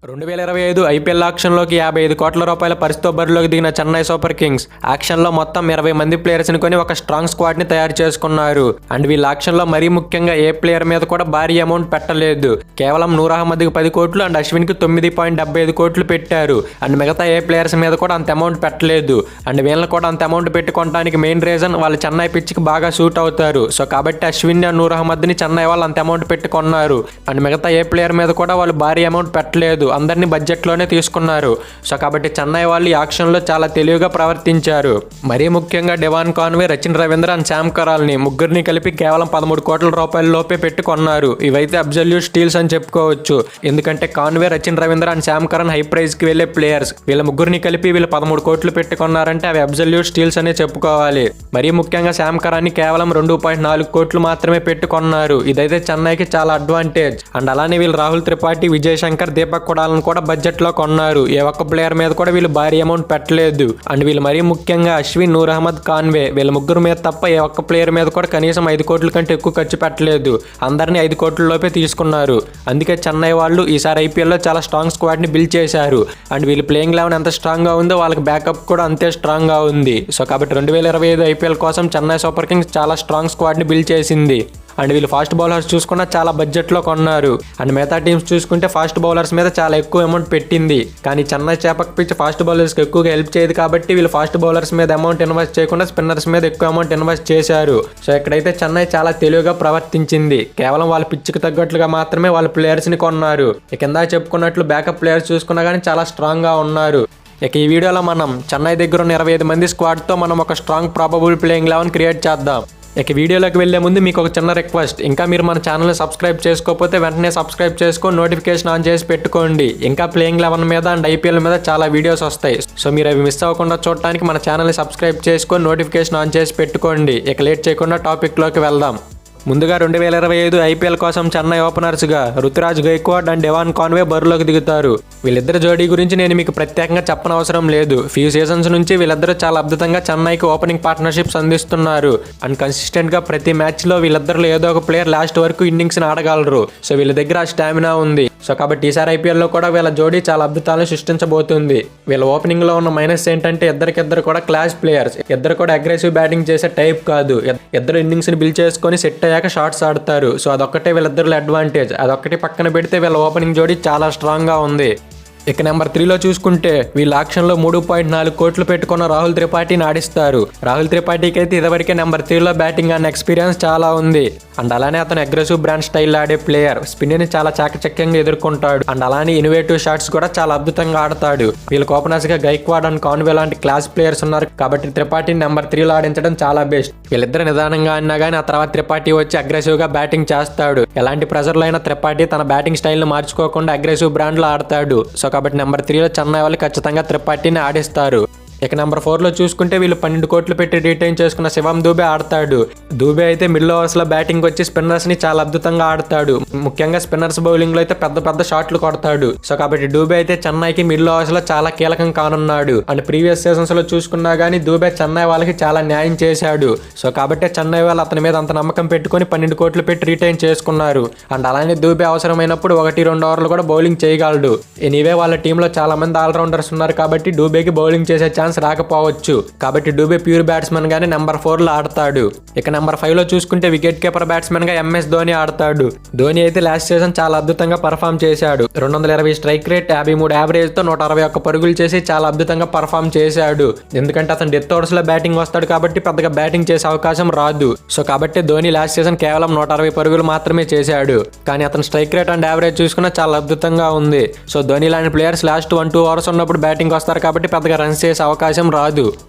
2025 IPL ఆక్షన్లోకి 55 కోట్ల రూపాయల పరిస్థితితో బరిలోకి దిగిన చెన్నై సూపర్ కింగ్స్ ఆక్షన్లో మొత్తం 20 మంది ప్లేయర్స్ని కొని ఒక స్ట్రాంగ్ స్క్వాడ్ని తయారు చేసుకున్నారు. అండ్ వీళ్ళ ఆక్షన్లో మరీ ముఖ్యంగా ఏ ప్లేయర్ మీద కూడా భారీ అమౌంట్ పెట్టలేదు. కేవలం నూర్ అహ్మద్కి 10 కోట్లు అండ్ అశ్విన్కి 9.75 కోట్లు పెట్టారు. అండ్ మిగతా ఏ ప్లేయర్స్ మీద కూడా అంత అమౌంట్ పెట్టలేదు. అండ్ వీళ్ళని కూడా అంత అమౌంట్ పెట్టుకోవడానికి మెయిన్ రీజన్ వాళ్ళు చెన్నై పిచ్కి బాగా సూట్ అవుతారు. సో కాబట్టి అశ్విన్ అండ్ నూర్ అహ్మద్ని చెన్నై వాళ్ళు అంత అమౌంట్ పెట్టుకున్నారు. అండ్ మిగతా ఏ ప్లేయర్ మీద కూడా వాళ్ళు భారీ అమౌంట్ పెట్టలేదు. అందరినీ బడ్జెట్లోనే తీసుకున్నారు. సో కాబట్టి చెన్నై వాళ్ళు ఈ ఆక్షన్లో చాలా తెలివిగా ప్రవర్తించారు. మరీ ముఖ్యంగా Devon Conway, Rachin Ravindra and Sam కరాల్ని ముగ్గురిని కలిపి కేవలం 13 కోట్ల రూపాయల లోపే పెట్టుకున్నారు. ఇవైతే అబ్సల్యూట్ స్టీల్స్ అని చెప్పుకోవచ్చు. ఎందుకంటే Conway, Rachin Ravindra and Sam Curran high ప్రైజ్కి వెళ్లే ప్లేయర్స్. వీళ్ళ ముగ్గురిని కలిపి వీళ్ళు 13 కోట్లు పెట్టుకున్నారంటే అవి అబ్సల్యూట్ స్టీల్స్ అనే చెప్పుకోవాలి. మరీ ముఖ్యంగా శామ్ కరాన్ని కేవలం 2.4 కోట్లు మాత్రమే పెట్టుకున్నారు. ఇదైతే చెన్నైకి చాలా అడ్వాంటేజ్. అండ్ అలానే వీళ్ళు రాహుల్ త్రిపాఠి, విజయ్ శంకర్, దీపక్ కొడాలను కూడా బడ్జెట్లో కొన్నారు. ఏ ఒక్క ప్లేయర్ మీద కూడా వీళ్ళు భారీ అమౌంట్ పెట్టలేదు. అండ్ వీళ్ళు మరీ ముఖ్యంగా అశ్విన్, నూర్ అహ్మద్, కాన్వే వీళ్ళ ముగ్గురు మీద తప్ప ఏ ఒక్క ప్లేయర్ మీద కూడా కనీసం 5 కోట్ల కంటే ఎక్కువ ఖర్చు పెట్టలేదు. అందరినీ 5 కోట్ల లోపే తీసుకున్నారు. అందుకే చెన్నై వాళ్ళు ఈసారి ఐపీఎల్లో చాలా స్ట్రాంగ్ స్క్వాడ్ని బిల్డ్ చేశారు. అండ్ వీళ్ళు ప్లేయింగ్ లెవెన్ ఎంత స్ట్రాంగ్గా ఉందో వాళ్ళకి బ్యాకప్ కూడా అంతే స్ట్రాంగ్గా ఉంది. సో కాబట్టి 2025 ఐపీఎల్ కోసం చెన్నై సూపర్ కింగ్స్ చాలా స్ట్రాంగ్ స్క్వాడ్ని బిల్డ్ చేసింది. అండ్ వీళ్ళు ఫాస్ట్ బౌలర్స్ చూసుకున్నా చాలా బడ్జెట్లో కొన్నారు. అండ్ మిగతా టీమ్స్ చూసుకుంటే ఫాస్ట్ బౌలర్స్ మీద చాలా ఎక్కువ అమౌంట్ పెట్టింది. కానీ చెన్నై చేపక్ పిచ్ ఫాస్ట్ బౌలర్స్కి ఎక్కువగా హెల్ప్ చేయదు కాబట్టి వీళ్ళు ఫాస్ట్ బౌలర్స్ మీద అమౌంట్ ఇన్వెస్ట్ చేయకుండా స్పిన్నర్స్ మీద ఎక్కువ అమౌంట్ ఇన్వెస్ట్ చేశారు. సో ఇక్కడైతే చెన్నై చాలా తెలివిగా ప్రవర్తించింది. కేవలం వాళ్ళ పిచ్కి తగ్గట్లుగా మాత్రమే వాళ్ళ ప్లేయర్స్ని కొన్నారు. కింద చెప్పుకున్నట్లు బ్యాకప్ ప్లేయర్స్ చూసుకున్నా కానీ చాలా స్ట్రాంగ్గా ఉన్నారు. ఇక ఈ వీడియోలో మనం చెన్నై దగ్గర ఉన్న 25 మంది స్క్వాడ్తో మనం ఒక స్ట్రాంగ్ ప్రాబబుల్ ప్లేయింగ్ 11 క్రియేట్ చేద్దాం. ఇక వీడియోలోకి వెళ్లే ముందు మీకు ఒక చిన్న రిక్వెస్ట్. ఇంకా మీరు మన ఛానల్ని సబ్స్క్రైబ్ చేసుకోకపోతే వెంటనే సబ్స్క్రైబ్ చేసుకొని నోటిఫికేషన్ ఆన్ చేసి పెట్టుకోండి. ఇంకా ప్లేయింగ్ 11 మీద అండ్ ఐపీఎల్ మీద చాలా వీడియోస్ వస్తాయి. సో మీరు అవి మిస్ అవ్వకుండా చూడటానికి మన ఛానల్ని సబ్స్క్రైబ్ చేసుకొని నోటిఫికేషన్ ఆన్ చేసి పెట్టుకోండి. ఇక లేట్ చేయకుండా టాపిక్లోకి వెళ్దాం. ముందుగా 2025 ఐపీఎల్ కోసం చెన్నై ఓపెనర్స్గా Ruturaj Gaikwad and Devon Conway బరిలోకి దిగుతారు. వీళ్ళిద్దరు జోడీ గురించి నేను మీకు ప్రత్యేకంగా చెప్పనవసరం లేదు. ఫ్యూ సీజన్స్ నుంచి వీళ్ళిద్దరూ చాలా అద్భుతంగా చెన్నైకి ఓపెనింగ్ పార్ట్నర్షిప్స్ అందిస్తున్నారు. అండ్ కన్సిస్టెంట్గా ప్రతి మ్యాచ్లో వీళ్ళిద్దరిలో ఏదో ఒక ప్లేయర్ లాస్ట్ వరకు ఇన్నింగ్స్ని ఆడగలరు. సో వీళ్ళ దగ్గర ఆ స్టామినా ఉంది. సో కాబట్టి ఈసారి ఐపీఎల్లో కూడా వీళ్ళ జోడీ చాలా అద్భుతాలను సృష్టించబోతుంది. వీళ్ళ ఓపెనింగ్లో ఉన్న మైనస్ ఏంటంటే ఇద్దరికిద్దరు కూడా క్లాస్ ప్లేయర్స్. ఇద్దరు కూడా అగ్రెసివ్ బ్యాటింగ్ చేసే టైప్ కాదు. ఇద్దరు ఇన్నింగ్స్ని బిల్డ్ చేసుకొని సెట్ అయ్యాక షాట్స్ ఆడతారు. సో అదొక్కటే వీళ్ళిద్దరిలో అడ్వాంటేజ్. అదొక్కటి పక్కన పెడితే వీళ్ళ ఓపెనింగ్ జోడీ చాలా స్ట్రాంగ్గా ఉంది. ఇక నెంబర్ 3లో చూసుకుంటే వీళ్ళ ఆక్షన్లో 3.4 కోట్లు పెట్టుకున్న రాహుల్ త్రిపాఠిని ఆడిస్తారు. రాహుల్ త్రిపాఠికి అయితే ఇదివరకే నెంబర్ 3లో బ్యాటింగ్ అన్న ఎక్స్పీరియన్స్ చాలా ఉంది. అండ్ అలానే అతను అగ్రెసివ్ బ్రాండ్ స్టైల్ ఆడే ప్లేయర్. స్పిన్ని చాలా చాకచక్యంగా ఎదుర్కొంటాడు. అండ్ అలానే ఇన్నోవేటివ్ షాట్స్ కూడా చాలా అద్భుతంగా ఆడతాడు. వీళ్ళకి ఓపెనర్స్గా గైక్వాడ్ అండ్ కాన్వే లాంటి క్లాస్ ప్లేయర్స్ ఉన్నారు కాబట్టి త్రిపాఠిని నెంబర్ 3లో ఆడించడం చాలా బెస్ట్. వీళ్ళిద్దరు నిదానంగా ఆడినా కానీ ఆ తర్వాత త్రిపాఠి వచ్చి అగ్రెసివ్గా బ్యాటింగ్ చేస్తాడు. ఎలాంటి ప్రెజర్లో అయినా త్రిపాఠి తన బ్యాటింగ్ స్టైల్ని మార్చుకోకుండా అగ్రెసివ్ బ్రాండ్లో ఆడతాడు. సో కాబట్టి నెంబర్ 3లో చెన్నై వాళ్ళు ఖచ్చితంగా త్రిపాఠిని ఆడిస్తారు. ఇక నెంబర్ 4లో చూసుకుంటే వీళ్ళు 12 కోట్లు పెట్టి రిటైన్ చేసుకున్న శివం దూబే ఆడతాడు. దూబే అయితే మిడిల్ ఓవర్స్లో బ్యాటింగ్ వచ్చి స్పిన్నర్స్ని చాలా అద్భుతంగా ఆడతాడు. ముఖ్యంగా స్పిన్నర్స్ బౌలింగ్లో అయితే పెద్ద పెద్ద షాట్లు కొడతాడు. సో కాబట్టి దూబే అయితే చెన్నైకి మిడిల్ ఓవర్స్లో చాలా కీలకం కానున్నాడు. అండ్ ప్రీవియస్ సీజన్స్లో చూసుకున్నా కానీ దూబే చెన్నై వాళ్ళకి చాలా న్యాయం చేశాడు. సో కాబట్టి చెన్నై వాళ్ళు అతని మీద అంత నమ్మకం పెట్టుకుని 12 కోట్లు పెట్టి రిటైన్ చేసుకున్నారు. అండ్ అలానే దూబే అవసరమైనప్పుడు 1-2 ఓవర్లు కూడా బౌలింగ్ చేయగలడు. ఎనీవే వాళ్ళ టీంలో చాలా మంది ఆల్రౌండర్స్ ఉన్నారు కాబట్టి దూబేకి బౌలింగ్ చేసే ఛాన్స్ రాకపోవచ్చు. కాబట్టి డూబే ప్యూర్ బ్యాట్స్మెన్ గానే నెంబర్ 4లో ఆడతాడు. ఇక నెంబర్ 5లో చూసుకుంటే వికెట్ కీపర్ బ్యాట్స్మెన్ గా ఎంఎస్ ధోని ఆడతాడు. ధోని అయితే లాస్ట్ సీజన్ చాలా అద్భుతంగా పర్ఫామ్ చేశాడు. 220 స్ట్రైక్ రేట్, 53 యావరేజ్ తో 161 పరుగులు చేసి చాలా అద్భుతంగా పర్ఫామ్ చేశాడు. ఎందుకంటే అతను డెత్ ఓవర్స్ లో బ్యాటింగ్ వస్తాడు కాబట్టి పెద్దగా బ్యాటింగ్ చేసే అవకాశం రాదు. సో కాబట్టి ధోని లాస్ట్ సీజన్ కేవలం 160 పరుగులు మాత్రమే చేశాడు. కానీ అతను స్ట్రైక్ రేట్ అండ్ యావరేజ్ చూసుకున్నా చాలా అద్భుతంగా ఉంది. సో ధోని లాంటి ప్లేయర్స్ లాస్ట్ 1-2 ఓవర్స్ ఉన్నప్పుడు బ్యాటింగ్ వస్తారు కాబట్టి పెద్దగా రన్స్ చేసే అవకాశం రాదు.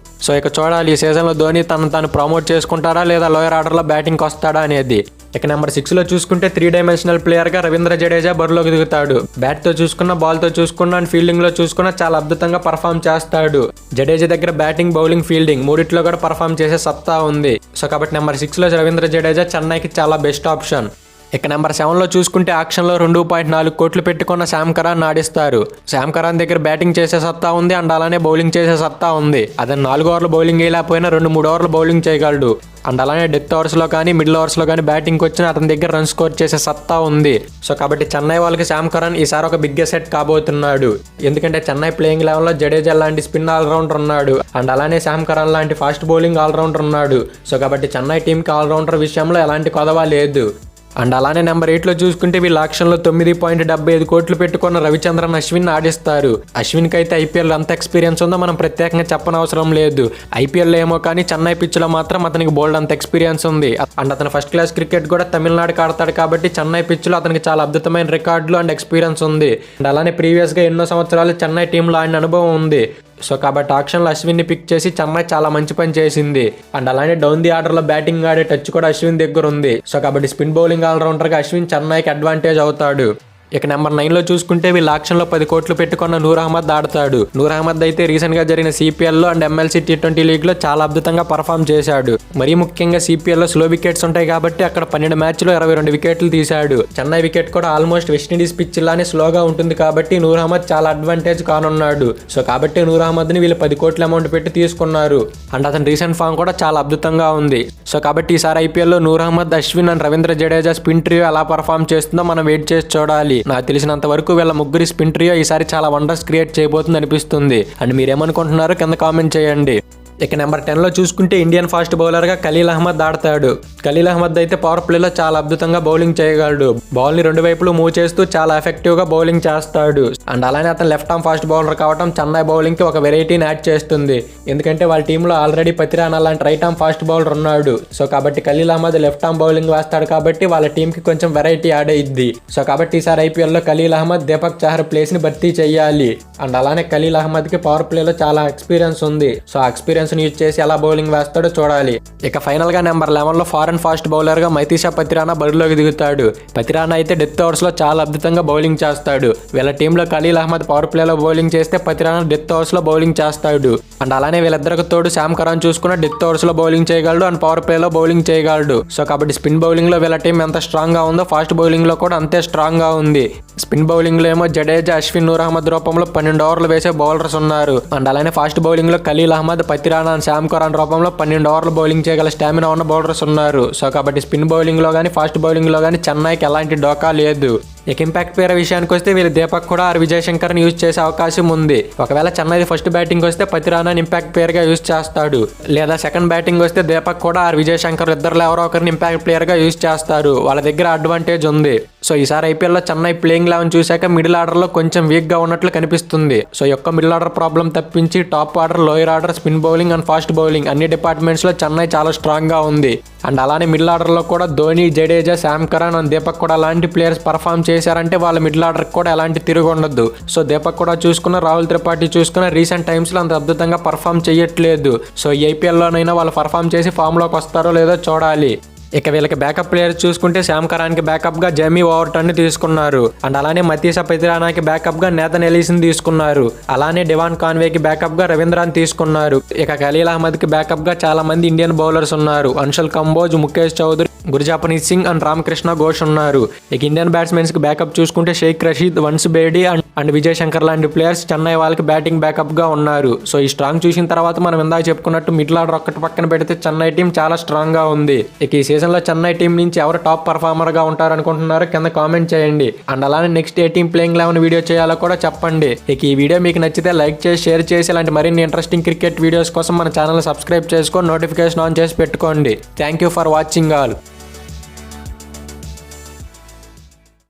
సో ఇక చూడాలి ఈ సీజన్లో ధోని తను ప్రమోట్ చేసుకుంటారా లేదా లోయర్ ఆర్డర్లో బ్యాటింగ్కి వస్తాడా అనేది. ఇక నెంబర్ 6లో చూసుకుంటే 3 డైమెన్షనల్ ప్లేయర్గా రవీంద్ర జడేజా బరిలోకి దిగుతాడు. బ్యాట్తో చూసుకున్న, బాల్తో చూసుకున్న అండ్ ఫీల్డింగ్లో చూసుకున్న చాలా అద్భుతంగా పర్ఫామ్ చేస్తాడు. జడేజా దగ్గర బ్యాటింగ్, బౌలింగ్, ఫీల్డింగ్ మూడిట్లో కూడా పర్ఫామ్ చేసే సత్తా ఉంది. సో కాబట్టి నెంబర్ 6లో రవీంద్ర జడేజా చెన్నైకి చాలా బెస్ట్ ఆప్షన్. ఇక నెంబర్ 7లో చూసుకుంటే ఆక్షన్లో 2.4 కోట్లు పెట్టుకున్న శామ్ కరాన్ ఆడిస్తారు. శామ్ కరాన్ దగ్గర బ్యాటింగ్ చేసే సత్తా ఉంది అండ్ అలానే బౌలింగ్ చేసే సత్తా ఉంది. అతను 4 ఓవర్లు బౌలింగ్ వేయలేకపోయినా 2-3 ఓవర్లు బౌలింగ్ చేయగలడు. అండ్ అలానే డెత్ ఓవర్స్లో కానీ మిడిల్ ఓవర్స్లో కానీ బ్యాటింగ్కి వచ్చిన అతని దగ్గర రన్ స్కోర్ చేసే సత్తా ఉంది. సో కాబట్టి చెన్నై వాళ్ళకి శామ్ కరాన్ ఈసారి ఒక బిగ్ సెట్ కాబోతున్నాడు. ఎందుకంటే చెన్నై ప్లేయింగ్ లెవెల్లో జడేజా లాంటి స్పిన్ ఆల్రౌండర్ ఉన్నాడు అండ్ అలానే శామ్ కరాన్ లాంటి ఫాస్ట్ బౌలింగ్ ఆల్రౌండర్ ఉన్నాడు. సో కాబట్టి చెన్నై టీంకి ఆల్రౌండర్ విషయంలో ఎలాంటి కొదవ లేదు. అండ్ అలానే నెంబర్ 8లో చూసుకుంటే వీళ్ళ ఆక్షన్లో 9.75 కోట్లు పెట్టుకున్న రవిచంద్రన్ అశ్విన్ ఆడిస్తారు. అశ్విన్కి అయితే ఐపీఎల్ అంత ఎక్స్పీరియన్స్ ఉందో మనం ప్రత్యేకంగా చెప్పనవసరం లేదు. ఐపీఎల్ ఏమో కానీ చెన్నై పిచ్లో మాత్రం అతనికి బోల్డ్ అంత ఎక్స్పీరియన్స్ ఉంది. అండ్ అతను ఫస్ట్ క్లాస్ క్రికెట్ కూడా తమిళనాడుకి ఆడతాడు కాబట్టి చెన్నై పిచ్లో అతనికి చాలా అద్భుతమైన రికార్డులు అండ్ ఎక్స్పీరియన్స్ ఉంది. అండ్ అలానే ప్రీవియస్గా ఎన్నో సంవత్సరాలు చెన్నై టీంలో ఆడిన అనుభవం ఉంది. సో కాబట్టి ఆక్షన్లో అశ్విన్ని పిక్ చేసి చెన్నై చాలా మంచి పని చేసింది. అండ్ అలానే డౌన్ ది ఆర్డర్లో బ్యాటింగ్ ఆడే టచ్ కూడా అశ్విన్ దగ్గర ఉంది. సో కాబట్టి స్పిన్ బౌలింగ్ ఆల్రౌండర్గా అశ్విన్ చెన్నైకి అడ్వాంటేజ్ అవుతాడు. ఇక నెంబర్ 9లో చూసుకుంటే వీళ్ళ ఆక్షన్లో 10 కోట్లు పెట్టుకున్న నూర్ అహ్మద్ ఆడతాడు. నూర్ అహ్మద్ అయితే రీసెంట్గా జరిగిన సిపిఎల్లో అండ్ ఎంఎల్సీ T20 లీగ్లో చాలా అద్భుతంగా పర్ఫామ్ చేశాడు. మరీ ముఖ్యంగా సిపిఎల్లో స్లో వికెట్స్ ఉంటాయి కాబట్టి అక్కడ 12 మ్యాచ్లో 22 వికెట్లు తీశాడు. చెన్నై వికెట్ కూడా ఆల్మోస్ట్ వెస్టిండీస్ పిచ్ లానే స్లోగా ఉంటుంది కాబట్టి నూర్ అహ్మద్ చాలా అడ్వాంటేజ్ కానున్నాడు. సో కాబట్టి నూర్ అహ్మద్ని వీళ్ళు 10 కోట్ల అమౌంట్ పెట్టి తీసుకున్నారు. అండ్ అతని రీసెంట్ ఫామ్ కూడా చాలా అద్భుతంగా ఉంది. సో కాబట్టి ఈసారి ఐపీఎల్లో Noor Ahmad, Ashwin and Ravindra Jadeja spin trio ఎలా పర్ఫామ్ చేస్తుందో మనం వెయిట్ చేసి చూడాలి. నాకు తెలిసినంత వరకు వీళ్ళ ముగ్గురి స్పిన్ ట్రియో ఈసారి చాలా వండర్స్ క్రియేట్ చేయబోతుంది అనిపిస్తుంది. అండ్ మీరేమనుకుంటున్నారో కింద కామెంట్ చేయండి. ఇక నెంబర్ 10లో చూసుకుంటే ఇండియన్ ఫాస్ట్ బౌలర్గా ఖలీల్ అహ్మద్ ఆడతాడు. ఖలీల్ అహ్మద్ అయితే పవర్ ప్లేలో చాలా అద్భుతంగా బౌలింగ్ చేయగలడు. బాల్ని 2 వైపులు మూవ్ చేస్తూ చాలా ఎఫెక్టివ్గా బౌలింగ్ చేస్తాడు. అండ్ అలానే అతను లెఫ్ట్ ఆర్మ్ ఫాస్ట్ బౌలర్ కావడం చెన్నై బౌలింగ్కి ఒక వెరైటీని యాడ్ చేస్తుంది. ఎందుకంటే వాళ్ళ టీంలో ఆల్రెడీ పతిరానా లాంటి రైట్ ఆర్మ్ ఫాస్ట్ బౌలర్ ఉన్నాడు. సో కాబట్టి Khaleel Ahmed left arm bowling వేస్తాడు కాబట్టి వాళ్ళ టీంకి కొంచెం వెరైటీ యాడ్ అయ్యిద్ది. సో కాబట్టి ఈసారి ఐపీఎల్లో ఖలీల్ అహ్మద్, దీపక్ చహర్ ప్లేస్ని భర్తీ చేయాలి. అండ్ అలానే ఖలీల్ అహ్మద్కి పవర్ ప్లేలో చాలా ఎక్స్పీరియన్స్ ఉంది. సో ఆ ఎక్స్పీరియన్స్ యూజ్ చేసి ఎలా బౌలింగ్ వేస్తాడో చూడాలి. ఇక ఫైనల్ గా నెంబర్ 11లో ఫారెన్ ఫాస్ట్ బౌలర్ గా మైతీషా పతిరానా బరిలోకి దిగుతాడు. పతిరానా అయితే డెత్ ఓవర్స్ లో చాలా అద్భుతంగా బౌలింగ్ చేస్తాడు. వీళ్ళ టీంలో ఖలీల్ అహ్మద్ పవర్ ప్లేలో బౌలింగ్ చేస్తే పతిరానా డెత్ ఓవర్స్ లో బౌలింగ్ చేస్తాడు. అండ్ అలానే వీళ్ళిద్దరికి తోడు శామ్ కరాన్ చూసుకున్న డెత్ ఓవర్స్ లో బౌలింగ్ చేయగలడు అండ్ పవర్ ప్లేలో బౌలింగ్ చేయగలడు. సో కాబట్టి స్పిన్ బౌలింగ్ లో వీళ్ళ టీం ఎంత స్ట్రాంగ్ గా ఉందో ఫాస్ట్ బౌలింగ్ లో కూడా అంతే స్ట్రాంగ్ గా ఉంది. స్పిన్ బౌలింగ్ లో ఏమో జడేజా, అశ్విన్, నూర్ అహ్మద్ రూపంలో 12 ఓవర్లు వేసే బౌలర్స్ ఉన్నారు. అండ్ అలానే ఫాస్ట్ బౌలింగ్ లో ఖలీల్ అహ్మద్, పతిరానా, శామ్ కరాన్ రూపంలో 12 ఓవర్లు బౌలింగ్ చేయగల స్టామినా ఉన్న బౌలర్స్ ఉన్నారు. సో కాబట్టి స్పిన్ బౌలింగ్ లో కానీ ఫాస్ట్ బౌలింగ్ లో కానీ చెన్నైకి ఎలాంటి డోకా లేదు. ఇక ఇంపాక్ట్ ప్లేయర్ విషయానికి వస్తే వీళ్ళు దీపక్ కూడా విజయ్ శంకర్ని యూజ్ చేసే అవకాశం ఉంది. ఒకవేళ చెన్నై ఫస్ట్ బ్యాటింగ్ వస్తే పతిరానాని ఇంపాక్ట్ ప్లేయర్ గా యూజ్ చేస్తాడు. లేదా సెకండ్ బ్యాటింగ్ వస్తే దీపక్ కూడా విజయ్ శంకర్ ఇద్దరు ఎవరో ఒకరిని ఇంపాక్ట్ ప్లేయర్ గా యూజ్ చేస్తారు. వాళ్ళ దగ్గర అడ్వాంటేజ్ ఉంది. సో ఈసారి ఐపీఎల్లో చెన్నై ప్లేయింగ్ 11 చూశాక మిడిల్ ఆర్డర్ లో కొంచెం వీక్ గా ఉన్నట్లు కనిపిస్తుంది. సో యొక్క మిడిల్ ఆర్డర్ ప్రాబ్లం తప్పించి top order, lower order, spin bowling and fast bowling అన్ని డిపార్ట్మెంట్స్ లో చెన్నై చాలా స్ట్రాంగ్ గా ఉంది. అండ్ అలానే మిడిల్ ఆర్డర్ లో కూడా ధోని, జడేజా, శామ్ కరాన్ అండ్ దీపక్ కూడా అలాంటి ప్లేయర్స్ పర్ఫామ్ చేశారంటే వాళ్ళ మిడిల్ ఆర్డర్ కూడా ఎలాంటి తిరుగు ఉండదు. సో దీపక్ కూడా చూసుకున్న, రాహుల్ త్రిపాఠి చూసుకున్న రీసెంట్ టైమ్స్ లో అంత అద్భుతంగా పర్ఫామ్ చేయట్లేదు. సో ఈ ఐపీఎల్లోనైనా వాళ్ళు పర్ఫామ్ చేసి ఫామ్ లోకి వస్తారో లేదో చూడాలి. ఇక వీళ్ళకి బ్యాకప్ ప్లేయర్స్ చూసుకుంటే శామ్ కరాన్కి బ్యాకప్గా జేమీ ఓవర్టన్ని తీసుకున్నారు. అండ్ అలానే మతీషా పతిరానాకి బ్యాకప్గా నేతన్ ఎలీస్ని తీసుకున్నారు. అలానే డివాన్ కాన్వేకి బ్యాకప్గా రవీంద్రాన్ని తీసుకున్నారు. ఇక ఖలీల్ అహ్మద్కి బ్యాకప్గా చాలా మంది ఇండియన్ బౌలర్స్ ఉన్నారు. అన్షుల్ కంబోజ్, ముఖేష్ చౌదరి, గుర్జాపనీత్ సింగ్ అండ్ రామకృష్ణ ఘోష్ ఉన్నారు. ఇక ఇండియన్ బ్యాట్స్మెన్స్కి బ్యాకప్ చూసుకుంటే షేక్ రషీద్, వన్స్ బేడీ అండ్ విజయ్ శంకర్ లాంటి ప్లేయర్స్ చెన్నై వాళ్ళకి బ్యాటింగ్ బ్యాకప్గా ఉన్నారు. సో ఈ స్ట్రాంగ్ చూసిన తర్వాత మనం ఇందాక చెప్పుకున్నట్టు మిడిల్ ఆర్డర్ ఒక్కటి పక్కన పెడితే చెన్నై టీం చాలా స్ట్రాంగ్గా ఉంది. ఇక ఈ సీజన్లో చెన్నై టీం నుంచి ఎవరు టాప్ పర్ఫార్మర్గా ఉంటారు అనుకుంటున్నారో కింద కామెంట్ చేయండి. అండ్ అలానే నెక్స్ట్ ఏ టీం ప్లేయింగ్ 11 వీడియో చేయాలో కూడా చెప్పండి. ఇక ఈ వీడియో మీకు నచ్చితే లైక్ చేసి, షేర్ చేసి ఇలాంటి మరిన్ని ఇంట్రెస్టింగ్ క్రికెట్ వీడియోస్ కోసం మన ఛానల్ సబ్స్క్రైబ్ చేసుకొని నోటిఫికేషన్ ఆన్ చేసి పెట్టుకోండి. Thank you for watching all.